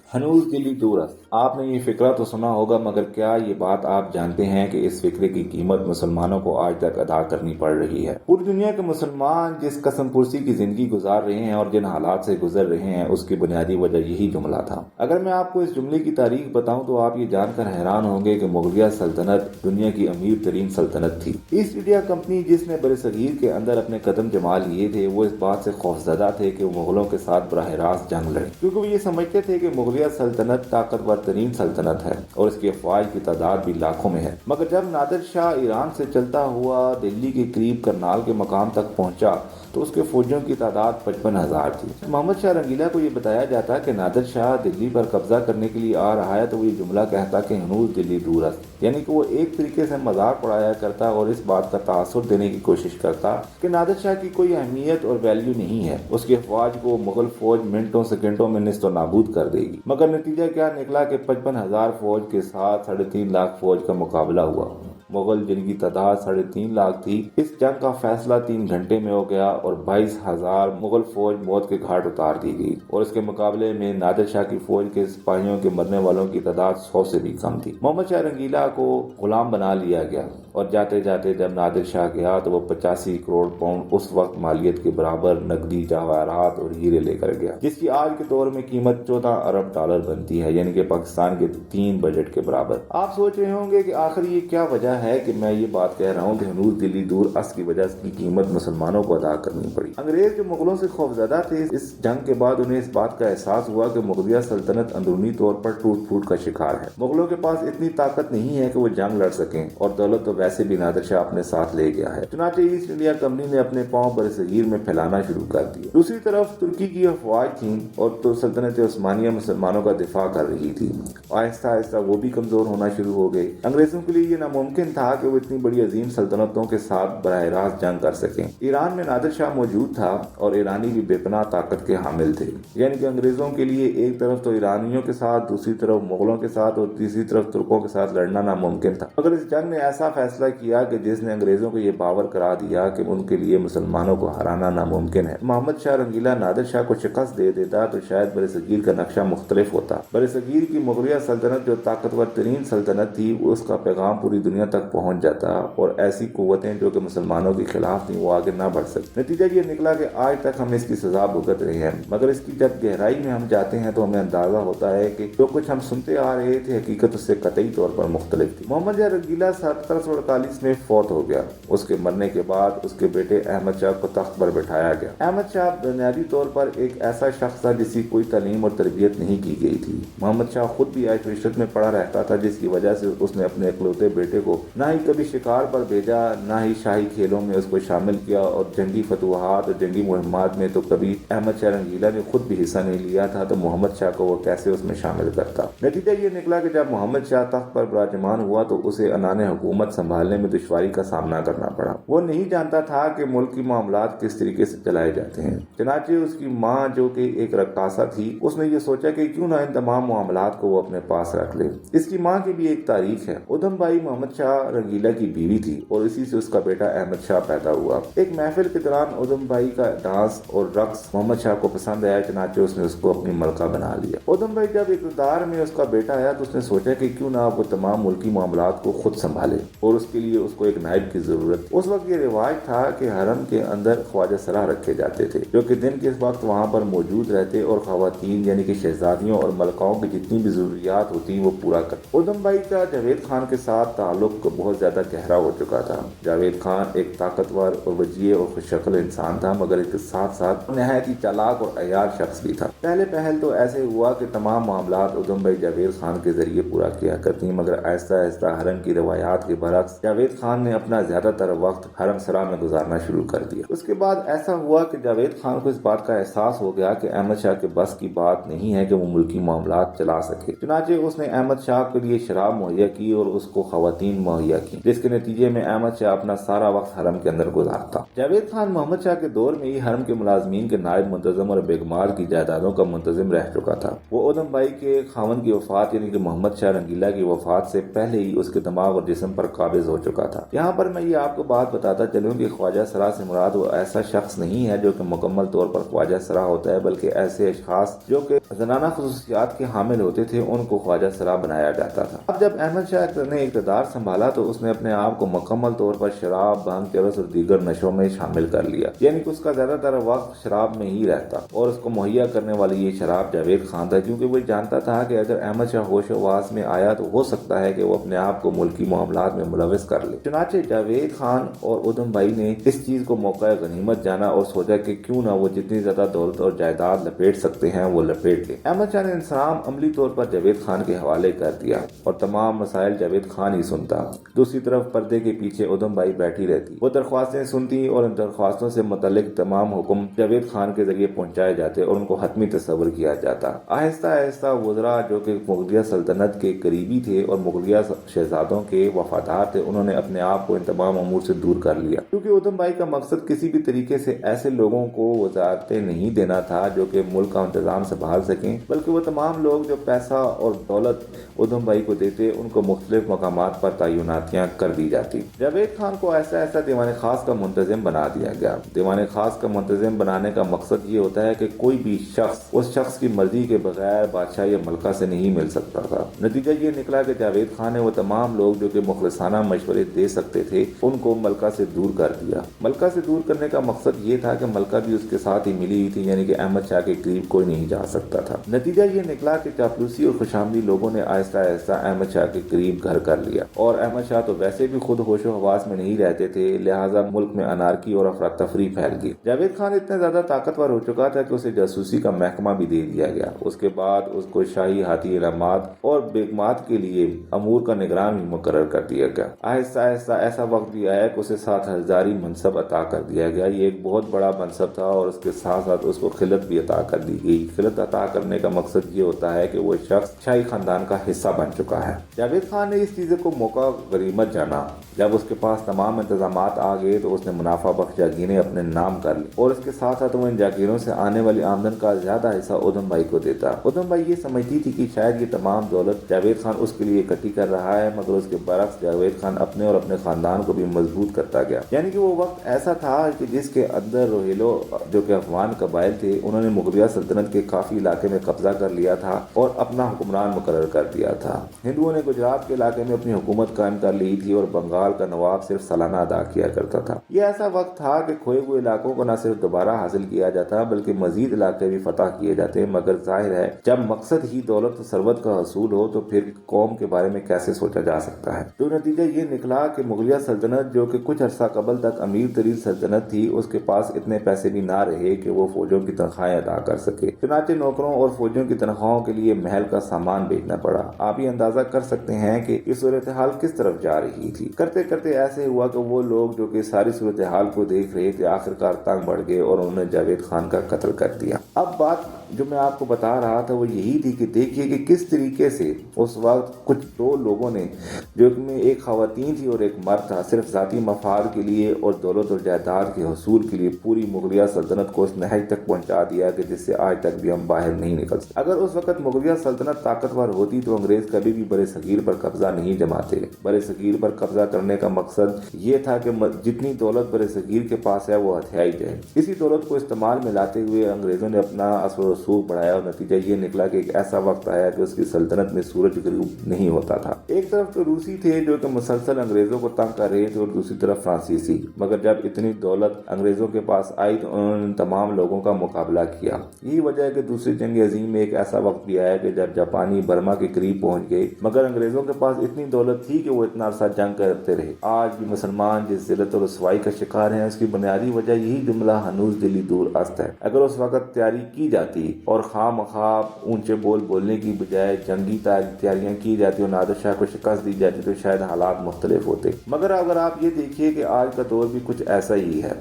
ہنوز دلی دورست، آپ نے یہ فقرہ تو سنا ہوگا، مگر کیا یہ بات آپ جانتے ہیں کہ اس فقرے کی قیمت مسلمانوں کو آج تک ادا کرنی پڑ رہی ہے؟ پوری دنیا کے مسلمان جس قسم پرسی کی زندگی گزار رہے ہیں اور جن حالات سے گزر رہے ہیں، اس کی بنیادی وجہ یہی جملہ تھا۔ اگر میں آپ کو اس جملے کی تاریخ بتاؤں تو آپ یہ جان کر حیران ہوں گے کہ مغلیہ سلطنت دنیا کی امیر ترین سلطنت تھی۔ ایسٹ انڈیا کمپنی جس نے برصغیر کے اندر اپنے قدم جما لیے تھے، وہ اس بات سے خوفزدہ تھے کہ وہ مغلوں کے ساتھ براہ راست جنگ لڑیں، کیونکہ وہ یہ سمجھتے تھے کہ مغلیہ سلطنت طاقتور ترین سلطنت ہے اور اس کی افواج کی تعداد بھی لاکھوں میں ہے۔ مگر جب نادر شاہ ایران سے چلتا ہوا دلی کے قریب کرنال کے مقام تک پہنچا تو اس کے فوجیوں کی تعداد 55,000 تھی۔ محمد شاہ رنگیلا کو یہ بتایا جاتا کہ نادر شاہ دلی پر قبضہ کرنے کے لیے آ رہا ہے تو وہ یہ جملہ کہتا کہ ہنوز دلی دورست، یعنی کہ وہ ایک طریقے سے مذاق اڑایا کرتا اور اس بات کا تاثر دینے کی کوشش کرتا کہ نادر شاہ کی کوئی اہمیت اور ویلیو نہیں ہے، اس کی افواج کو مغل فوج منٹوں سیکنڈوں میں نیست و نابود کر دے گی۔ مگر نتیجہ کیا نکلا کہ 55,000 فوج کے ساتھ 3.5 لاکھ فوج کا مقابلہ ہوا۔ مغل جن کی تعداد 3.5 لاکھ تھی، اس جنگ کا فیصلہ 3 گھنٹے میں ہو گیا اور 22,000 مغل فوج موت کے گھاٹ اتار دی گئی، اور اس کے مقابلے میں نادر شاہ کی فوج کے سپاہیوں کے مرنے والوں کی تعداد 100 سے بھی کم تھی۔ محمد شاہ رنگیلا کو غلام بنا لیا گیا اور جاتے جاتے جب نادر شاہ گیا تو وہ 85 کروڑ پاؤنڈ اس وقت مالیت کے برابر نقدی جواہرات اور ہیرے لے کر گیا، جس کی آج کے دور میں قیمت 14 ارب ڈالر بنتی ہے، یعنی کہ پاکستان کے 3 بجٹ کے برابر۔ آپ سوچ رہے ہوں گے کہ آخر یہ کیا وجہ ہے کہ میں یہ بات کہہ رہا ہوں کہ ہنوز دلی دور اس کی وجہ کی قیمت مسلمانوں کو ادا کرنی پڑی۔ انگریز جو مغلوں سے خوفزدہ تھے، اس جنگ کے بعد انہیں اس بات کا احساس ہوا کہ مغلیہ سلطنت اندرونی طور پر ٹوٹ پھوٹ کا شکار ہے۔ مغلوں کے پاس اتنی طاقت نہیں ہے کہ وہ جنگ لڑ سکیں، اور دولت تو ویسے بھی نادر شاہ اپنے ساتھ لے گیا ہے۔ چنانچہ ایسٹ انڈیا کمپنی نے اپنے پاؤں برصغیر میں پھیلانا شروع کر دیا۔ دوسری طرف ترکی کی افواج تھیں اور تو سلطنت عثمانیہ مسلمانوں کا دفاع کر رہی تھی۔ آہستہ آہستہ وہ بھی کمزور ہونا شروع ہو گئے۔ انگریزوں کے لیے یہ ناممکن تھا کہ وہ اتنی بڑی عظیم سلطنتوں کے ساتھ براہ راست جنگ کر سکیں۔ ایران میں نادر شاہ موجود تھا اور ایرانی بھی بے پناہ طاقت کے حامل تھے، یعنی کہ انگریزوں کے لیے ایک طرف تو ایرانیوں کے ساتھ، دوسری طرف مغلوں کے ساتھ اور تیسری طرف ترکوں کے ساتھ لڑنا ناممکن تھا۔ مگر اس جنگ نے ایسا فیصلہ کیا کہ جس نے انگریزوں کو یہ باور کرا دیا کہ ان کے لیے مسلمانوں کو ہرانا ناممکن ہے۔ محمد شاہ رنگیلا نادر شاہ کو شکست دے دیتا تو شاید برصغیر کا نقشہ مختلف ہوتا۔ برصغیر کی مغلیہ سلطنت جو طاقتور ترین سلطنت تھی، اس کا پیغام پوری دنیا تک پہنچ جاتا اور ایسی قوتیں جو کہ مسلمانوں کے خلاف تھیں وہ آگے نہ بڑھ سکتی۔ نتیجہ یہ نکلا کہ آج تک ہم اس کی سزا بھگت رہے ہیں، مگر اس کی جب گہرائی میں ہم جاتے ہیں تو ہمیں اندازہ ہوتا ہے کہ جو کچھ ہم سنتے آ رہے تھے حقیقت اس سے قطعی طور پر مختلف تھی۔ محمد شاہ رنگیلا 1748 میں فوت ہو گیا۔ اس کے مرنے کے بعد اس کے بیٹے احمد شاہ کو تخت پر بٹھایا گیا۔ احمد شاہ بنیادی طور پر ایک ایسا شخص تھا جس کی کوئی تعلیم اور تربیت نہیں کی گئی تھی۔ محمد شاہ خود بھی عیش و عشرت میں پڑا رہتا تھا، جس کی وجہ سے اس نے اپنے اکلوتے بیٹے کو نہ ہی کبھی شکار پر بھیجا، نہ ہی شاہی کھیلوں میں اس کو شامل کیا، اور جنگی فتوحات اور جنگی مہمات میں تو کبھی احمد شاہ رنگیلا نے خود بھی حصہ نہیں لیا تھا، تو محمد شاہ کو وہ کیسے اس میں شامل کرتا۔ نتیجہ یہ نکلا کہ جب محمد شاہ تخت پر براجمان ہوا تو اسے عنان حکومت سنبھالنے میں دشواری کا سامنا کرنا پڑا۔ وہ نہیں جانتا تھا کہ ملکی معاملات کس طریقے سے چلائے جاتے ہیں۔ چنانچہ اس کی ماں جو کہ ایک رقاصہ تھی، اس نے یہ سوچا کہ کیوں نہ ان تمام معاملات کو وہ اپنے پاس رکھ لے۔ اس کی ماں کی بھی ایک تاریخ ہے۔ ادھم بائی محمد شاہ رنگیلا کی بیوی تھی اور اسی سے اس کا بیٹا احمد شاہ پیدا ہوا۔ ایک محفل کے دوران ادھم بائی کا ڈانس اور رقص محمد شاہ کو پسند آیا، چنانچہ اس نے اس کو اپنی ملکہ بنا لیا۔ ادھم بائی جب اقتدار میں اس کا بیٹا آیا تو اس نے سوچا کہ کیوں نہ وہ تمام ملکی معاملات کو خود سنبھالے، اور اس کے لیے اس کو ایک نائب کی ضرورت۔ اس وقت یہ رواج تھا کہ حرم کے اندر خواجہ سرا رکھے جاتے تھے، جو کہ دن کے وقت وہاں پر موجود رہتے اور خواتین یعنی کہ شہزادیوں اور ملکاؤں کی جتنی بھی ضروریات ہوتی وہ پورا کرتے۔ ادھم بائی کا جاوید خان کے ساتھ تعلق بہت زیادہ گہرا ہو چکا تھا۔ جاوید خان ایک طاقتور اور وجیح اور خوش شکل انسان تھا، مگر اس کے ساتھ ساتھ نہایت ہی چالاک اور عیار شخص بھی تھا۔ پہلے پہل تو ایسے ہوا کہ تمام معاملات ادھم بائی جاوید خان کے ذریعے پورا کیا کرتی، مگر آہستہ آہستہ حرم کی روایات کے برعکس جاوید خان نے اپنا زیادہ تر وقت حرم سرا میں گزارنا شروع کر دیا۔ اس کے بعد ایسا ہوا کہ جاوید خان کو اس بات کا احساس ہو گیا کہ احمد شاہ کے بس کی بات نہیں ہے کہ وہ ملکی معاملات چلا سکے۔ چنانچہ اس نے احمد شاہ کے لیے شراب مہیا کی اور اس کو خواتین مہیا کی، جس کے نتیجے میں احمد شاہ اپنا سارا وقت حرم کے اندر گزارتا۔ جاوید خان محمد شاہ کے دور میں ہی حرم کے ملازمین کے نائب منتظم اور بیگمار کی جائیدادوں کا منتظم رہ چکا تھا۔ وہ ادھم بائی کے خاوند کی وفات یعنی کہ محمد شاہ رنگیلا کی وفات سے پہلے ہی اس کے دماغ اور جسم پر قابض ہو چکا تھا۔ یہاں پر میں یہ آپ کو بات بتاتا چلوں کہ خواجہ سرا سے مراد وہ ایسا شخص نہیں ہے جو کہ مکمل طور پر خواجہ سرا ہوتا ہے، بلکہ ایسے اشخاص جو کہ زنانہ خصوصیات کے حامل ہوتے تھے ان کو خواجہ سرا بنایا جاتا تھا۔ اب جب احمد شاہ نے اقتدار سنبھالا تو اس نے اپنے آپ کو مکمل طور پر شراب، بھنگ، چرس اور دیگر نشوں میں شامل کر لیا، یعنی کہ اس کا زیادہ تر وقت شراب میں ہی رہتا، اور اس کو مہیا کرنے والی یہ شراب جاوید خان تھا، کیونکہ وہ جانتا تھا کہ اگر احمد شاہ ہوش و حواس میں آیا تو ہو سکتا ہے کہ وہ اپنے آپ کو ملکی معاملات میں ملوث کر لے۔ چنانچہ جاوید خان اور ادھم بھائی نے اس چیز کو موقع غنیمت جانا اور سوچا کہ کیوں نہ وہ جتنی زیادہ دولت اور جائیداد لپیٹ سکتے ہیں وہ لپیٹ لے۔ احمد شاہ نے انتظام عملی طور پر جاوید خان کے حوالے کر دیا اور تمام مسائل جاوید خان ہی سنتا۔ دوسری طرف پردے کے پیچھے ادھم بھائی بیٹھی رہتی، وہ درخواستیں سنتی اور ان درخواستوں سے متعلق تمام حکم جاوید خان کے ذریعے پہنچائے جاتے اور ان کو حتمی تصور کیا جاتا۔ آہستہ آہستہ وزراء جو کہ مغلیہ سلطنت کے قریبی تھے اور مغلیہ شہزادوں کے وفادار تھے، انہوں نے اپنے آپ کو ان تمام امور سے دور کر لیا، کیونکہ ادھم بھائی کا مقصد کسی بھی طریقے سے ایسے لوگوں کو وزارتیں نہیں دینا تھا جو کہ ملک کا انتظام سنبھال سکیں، بلکہ وہ تمام لوگ جو پیسہ اور دولت ادھم بھائی کو دیتے ان کو مختلف مقامات پر تعیناتیاں کر دی جاتی۔ جاوید خان کو ایسا دیوان خاص کا منتظم بنا دیا گیا۔ دیوان خاص کا منتظم بنانے کا مقصد یہ ہوتا ہے کہ کوئی بھی شخص اس شخص کی مرضی کے بغیر بادشاہ یا ملکہ سے نہیں مل سکتا تھا۔ نتیجہ یہ نکلا کہ جاوید خان نے وہ تمام لوگ جو کہ مخلصانہ مشورے دے سکتے تھے ان کو ملکہ سے دور کر دیا۔ ملکہ سے دور کرنے کا مقصد یہ تھا کہ ملکہ بھی اس کے ساتھ ہی ملی ہوئی تھی، یعنی کہ احمد شاہ کے قریب کوئی نہیں جا سکتا تھا۔ نتیجہ یہ نکلا کہ چاپلوسی اور خوشامدی لوگوں نے آہستہ آہستہ احمد شاہ کے قریب گھر کر لیا، اور احمد شاہ تو ویسے بھی خود ہوش و حواس میں نہیں رہتے تھے، لہٰذا ملک میں انارکی اور افراتفری پھیل گئی۔ جاوید خان اتنا زیادہ طاقتور ہو چکا تھا کہ اسے جاسوسی کا محکمہ بھی دے دیا گیا۔ اس کے بعد اس کو شاہی ہاتھی انعامات اور بیگمات کے لیے امور کا نگران بھی مقرر کر دیا گیا۔ آہستہ آہستہ ایسا وقت بھی آیا کہ اسے 7,000 منصب عطا کر دیا گیا۔ یہ ایک بہت بڑا منصب تھا، اور اس کے ساتھ ساتھ اس کو خلعت بھی عطا کر دی گئی۔ خلعت عطا کرنے کا مقصد یہ ہوتا ہے کہ وہ شخص شاہی خاندان کا حصہ بن چکا ہے۔ جاوید خان نے اس چیز کو موقع غنیمت جانا۔ جب اس کے پاس تمام انتظامات آ گئے تو اس نے منافع بخش جاگیریں اپنے نام کر لی، اور اس کے ساتھ ساتھ وہ ان جاگیروں سے آنے والی آمدن کا زیادہ حصہ ادھم بھائی کو دیتا۔ ادھم بھائی یہ سمجھتی تھی کہ شاید یہ تمام دولت جاوید خان اس کے لیے اکٹھی کر رہا ہے، مگر اس کے برعکس جاوید خان اپنے اور اپنے خاندان کو بھی مضبوط کرتا گیا۔ یعنی کہ وہ وقت ایسا تھا کہ جس کے اندر روہیلوں جو کہ افغان قبائل تھے، انہوں نے مغلیہ سلطنت کے کافی علاقے میں قبضہ کر لیا تھا اور اپنا حکمران مقرر کر دیا تھا۔ ہندوؤں نے گجرات کے علاقے میں اپنی حکومت قائم کر لی تھی، اور بنگال کا نواب صرف سالانہ ادا کیا کرتا تھا۔ یہ ایسا وقت تھا کہ کھوئے ہوئے علاقوں کو نہ صرف دوبارہ حاصل کیا جاتا بلکہ مزید علاقے بھی فتح کیے جاتے، مگر ظاہر ہے جب مقصد ہی دولت و ثروت کا حصول ہو تو پھر قوم کے بارے میں کیسے سوچا جا سکتا ہے۔ تو نتیجہ یہ نکلا کہ مغلیہ سلطنت جو کہ کچھ عرصہ قبل تک امیر ترین سلطنت تھی، اس کے پاس اتنے پیسے بھی نہ رہے کہ وہ فوجوں کی تنخواہیں ادا کر سکے۔ چنانچہ نوکروں اور فوجیوں کی تنخواہوں کے لیے محل کا سامان بیچنا پڑا۔ آپ یہ اندازہ کر سکتے ہیں کہ یہ صورتحال کس طرف جا رہی تھی۔ کرتے کرتے ایسے ہوا کہ وہ لوگ جو کہ ساری صورتحال کو دیکھ رہے تھے آخرکار تنگ بڑھ گئے اور انہوں نے جاوید خان کا قتل کر دیا۔ اب بات جو میں آپ کو بتا رہا تھا وہ یہی تھی کہ دیکھیے کہ کس طریقے سے اس وقت کچھ دو لوگوں نے، جو میں ایک خواتین تھی اور ایک مرد تھا، صرف ذاتی مفاد کے لیے اور دولت اور جائیداد کے حصول کے لیے پوری مغلیہ سلطنت کو اس نہج تک پہنچا دیا کہ جس سے آج تک بھی ہم باہر نہیں نکل سکتے۔ اگر اس وقت مغلیہ سلطنت طاقتور ہوتی تو انگریز کبھی بھی برِ صغیر پر قبضہ نہیں جماتے۔ برِ صغیر پر قبضہ کرنے کا مقصد یہ تھا کہ جتنی دولت برِ صغیر کے پاس ہے وہ ہتھیائی جائے۔ اسی دولت کو استعمال میں لاتے ہوئے انگریزوں نے اپنا اثر و رسوخ بڑھایا، اور نتیجہ یہ نکلا کہ ایک ایسا وقت آیا کہ اس کی سلطنت میں سورج غروب نہیں ہوتا تھا۔ ایک طرف تو روسی تھے جو کہ مسلسل انگریزوں کو تنگ کر رہے تھے، اور دوسری طرف فرانسیسی، مگر جب اتنی دولت انگریزوں کے پاس آئی تو انہوں نے تمام لوگوں کا مقابلہ کیا۔ یہی وجہ ہے کہ دوسری جنگ عظیم میں ایک ایسا وقت بھی آیا کہ جب جاپانی برما کے قریب پہنچ گئے، مگر انگریزوں کے پاس اتنی دولت تھی کہ وہ اتنا عرصہ جنگ کرتے رہے۔ آج بھی مسلمان جس ذلت اور رسوائی کا شکار ہیں، اس کی بنیادی وجہ یہی جملہ ہنوز دلی دور است ہے۔ اگر اس وقت تیاری کی جاتی اور خواہ مخواہ اونچے بول بولنے کی بجائے جنگی تیاریاں کی جاتی اور نادر شاہ کو شکست دی جاتی تو شاید حالات مختلف ہوتے۔ مگر اگر آپ یہ دیکھیے کہ آج کا دور بھی کچھ ایسا ہی ہے۔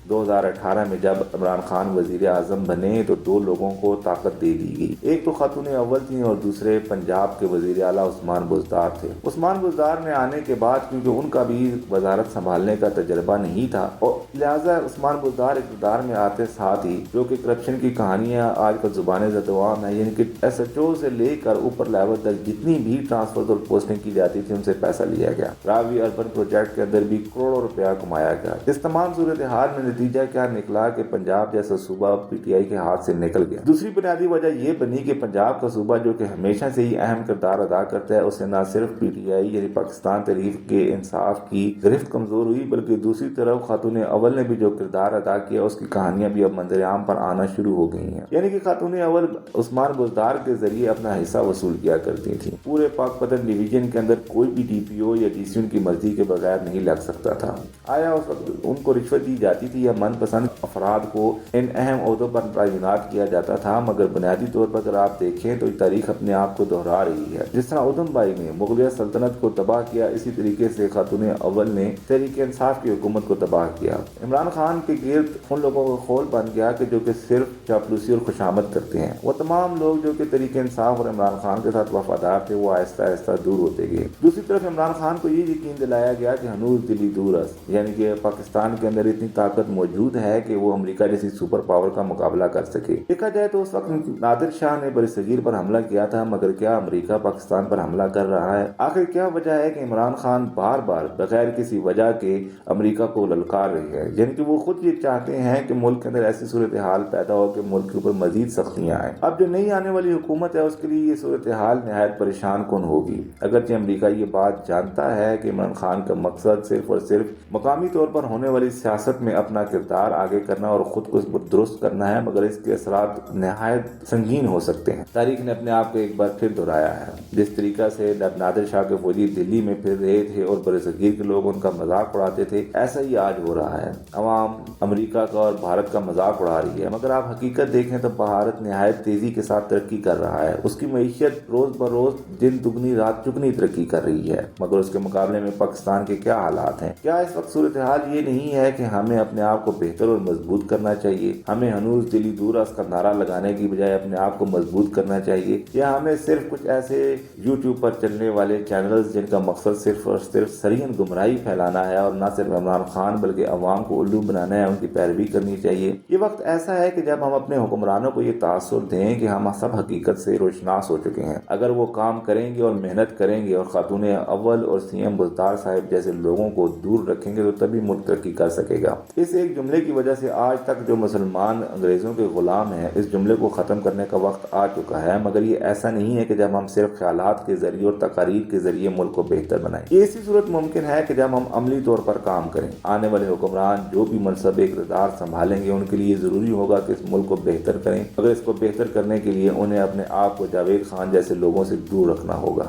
2018 میں جب عمران خان وزیر اعظم بنے تو دو لوگوں کو طاقت دے دی گئی، ایک تو خاتون اول تھیں اور دوسرے پنجاب کے وزیر اعلیٰ عثمان بزدار تھے۔ عثمان بزدار نے آنے کے بعد کیونکہ ان کا بھی وزارت سنبھالنے کا تجربہ نہیں تھا، اور لہٰذا عثمان بزدار اقتدار میں آتے ساتھ ہی جو کہ کرپشن کی کہانیاں آج کل زبان زدوام ہے، یعنی کہ SHO سے لے کر اوپر لیول تک جتنی بھی ٹرانسفر اور پوسٹنگ کی جاتی تھی ان سے پیسہ لیا گیا۔ راوی اربن پروجیکٹ کے اندر بھی کروڑوں روپیہ کمایا گیا۔ اس تمام صورتحال میں نتیجہ کیا نکلا کہ پنجاب جیسا صوبہ پی ٹی آئی کے ہاتھ سے نکل گیا۔ دوسری بنیادی وجہ یہ بنی کہ پنجاب کا صوبہ جو کہ ہمیشہ سے ہی اہم کردار ادا کرتا ہے، اسے نہ صرف پی ٹی آئی یعنی پاکستان تحریک کے انصاف کی گرفت کمزور ہوئی، بلکہ دوسری طرف خاتون اول نے بھی جو کردار ادا کیا اس کی کہانیاں بھی اب منظر عام پر آنا شروع ہو گئی ہیں۔ یعنی کہ خاتون اول عثمان بزدار کے ذریعے اپنا حصہ وصول کیا کرتی تھیں۔ پورے پاک پتن ڈویژن کے اندر کوئی بھی ڈی پی او یا ڈی سی ان کی مرضی کے بغیر نہیں لگ سکتا تھا۔ آیا اس وقت ان کو رشوت دی جاتی تھی یا من پسند افراد کو ان اہم عہدوں پر تعینات کیا جاتا تھا؟ مگر بنیادی طور پر اگر آپ دیکھیں تو تاریخ اپنے آپ کو دہرا رہی ہے۔ جس طرح ادھم بائی نے مغلیہ سلطنت کو تباہ کیا، اسی طریقے سے خاتون اول نے تحریک انصاف کی حکومت کو تباہ کیا۔ عمران خان کے گرد ان لوگوں کا خول بن گیا کہ جو کہ صرف چاپلوسی اور خوشامد کرتے ہیں۔ وہ تمام لوگ جو کہ تحریک انصاف اور عمران خان کے ساتھ وفادار تھے وہ آہستہ آہستہ دور ہوتے گئے۔ دوسری طرف عمران خان کو یہ یقین دلایا گیا کہ ہنوز دلی دور است، یعنی کہ پاکستان کے اندر اتنی طاقت موجود ہے کہ وہ امریکہ جیسی سپر پاور کا مقابلہ کر سکے۔ دیکھا جائے تو اس وقت نادر شاہ نے برصغیر پر حملہ کیا تھا، مگر کیا امریکہ پاکستان پر حملہ کر رہا ہے؟ آخر کیا وجہ ہے کہ عمران خان بار بار بغیر کسی وجہ کے امریکہ کو للکار رہی ہے؟ یعنی کہ وہ خود یہ چاہتے ہیں کہ ملک کے اندر ایسی صورتحال پیدا ہو کہ ملک کے اوپر مزید سختیاں آئیں۔ اب جو نئی آنے والی حکومت ہے اس کے لیے یہ صورتحال نہایت پریشان کن ہوگی۔ اگرچہ امریکہ یہ بات جانتا ہے کہ عمران خان کا مقصد صرف اور صرف مقامی طور پر ہونے والی سیاست میں اپنا کردار آگے کرنا اور خود کو درست کرنا ہے، مگر اس کے اثرات نہایت سنگین ہو سکتے ہیں۔ تاریخ نے اپنے آپ کو ایک بار پھر دہرایا ہے۔ جس طریقہ سے نادر شاہ کے فوجی دلی میں پھر رہے تھے اور برصغیر کے لوگ ان کا مذاق اڑاتے تھے، ایسا ہی آج ہو رہا ہے۔ عوام امریکہ کا اور بھارت کا مذاق اڑا رہی ہے، مگر آپ حقیقت دیکھیں تو بھارت نہایت تیزی کے ساتھ ترقی کر رہا ہے۔ اس کی معیشت روز بروز دن دگنی رات چگنی ترقی کر رہی ہے، مگر اس کے مقابلے میں پاکستان کے کیا حالات ہیں؟ کیا اس وقت صورتحال یہ نہیں ہے کہ ہمیں اپنے آپ کو بہتر اور مضبوط کرنا چاہیے؟ ہمیں ہنوز دلی دور است کا نعرہ لگانے کی بجائے اپنے آپ کو مضبوط کرنا چاہیے، یا ہمیں صرف کچھ ایسے یوٹیوب پر چلنے والے چینلز جن کا مقصد صرف اور صرف سرین گمراہی پھیلانا ہے اور نہ صرف عمران خان بلکہ عوام کو الو بنانا ہے، ان کی پیروی کرنی چاہیے؟ یہ وقت ایسا ہے کہ جب ہم اپنے حکمرانوں کو یہ تاثر دیں کہ ہم سب حقیقت سے روشناس ہو چکے ہیں۔ اگر وہ کام کریں گے اور محنت کریں گے اور خاتون اول اور سی ایم بزدار صاحب جیسے لوگوں کو دور رکھیں گے تو تبھی ملک ترقی کر سکے گا۔ اس ایک جملے کی وجہ سے آج تک جو مسلمان انگریزوں کے غلام ہیں، اس جملے کو ختم کرنے کا وقت آ چکا ہے، مگر یہ ایسا نہیں ہے کہ جب ہم صرف خیالات کے ذریعے اور تقاریر کے ذریعے ملک کو بہتر بنائیں۔ یہ اسی صورت ممکن ہے کہ جب ہم عملی طور پر کام کریں۔ آنے والے حکمران جو بھی منصب اقتدار سنبھالیں گے ان کے لیے ضروری ہوگا کہ اس ملک کو بہتر کریں، مگر اس کو بہتر کرنے کے لیے انہیں اپنے آپ کو جاوید خان جیسے لوگوں سے دور رکھنا ہوگا۔